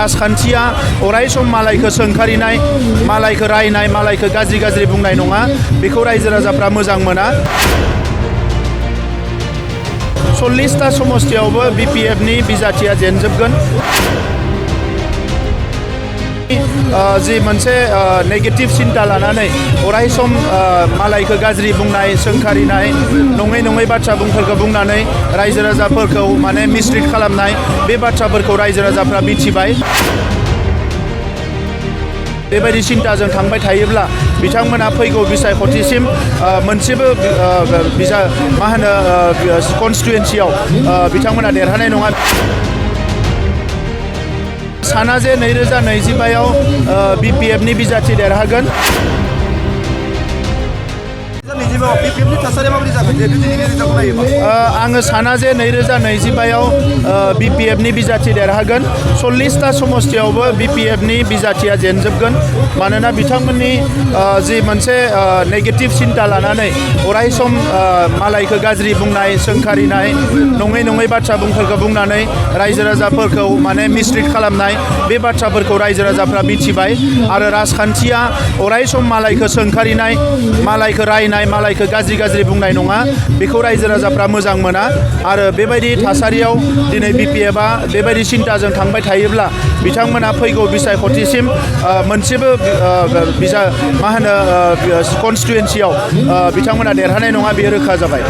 राजखान्थिया अराय सम मालायखौ सोंखारिनाय, मालायखौ रायनाय, मालायखौ गाज्रि गाज्रि बुंनाय नङा। बेखौ रायजो राजाफ्रा मोजां मोना। 40टा समस्तियावबो BPFनि बिजाथिया जेनजोबगोन। जि मोनसे नेगेटिभ सिन्ता लानानै अराय सम मालायखौ गाज्रि बुंनाय, सोंखारिनाय, नङै बाथ्रा बुंफोरखौ बुंनानै रायजो राजाफोरखौ माने मिसलिड खालामनाय, बे बाथ्राफोरखौ रायजो राजाफ्रा मिथिबाय। बेबायदि सिन्ताजों थांबाय थायोब्ला बिथांमोना फैगौ बिसायख'थिसिम मोनसेबो कनस्टिटुयेन्सियाव बिथांमोना देरहानाय नङा। साना जे 2025आव BPFनि बिजाथि देरहागोन। आङो साना जे 2025आव BPFनि बिजाथि देरहागोन। 40टा समस्तियावबो BPFनि बिजाथिया जेनजोबगोन। मानोना बिथांमोननि जि मोनसे नेगेटिभ सिन्ता लानानै अराय सम मालायखौ गाज्रि बुंनाय, सोंखारिनाय, नङै बाथ्रा बुंफोरखौ बुंनानै रायजो राजाफोरखौ माने मिसलिड खालामनाय, बे बाथ्राफोरखौ रायजो राजाफ्रा मिथिबाय। आरो राजखान्थिया अराय सम मालायखौ सोंखारिनाय, मालायखौ रायनाय, मालायखौ गाज्रि बुंनाय नङा। बेखौ रायजो राजाफ्रा मोजां मोना। आरो बेबायदि थासारियाव दिनै BPFआ बेबायदि सिन्ताजों थांबाय थायोब्ला बिथांमोना फैगौ बिसायख'थिसिम मोनसेबो कनस्टिटुयेन्सियाव बिथांमोना देरहानाय नङा। बेयो रोखा जाबाय।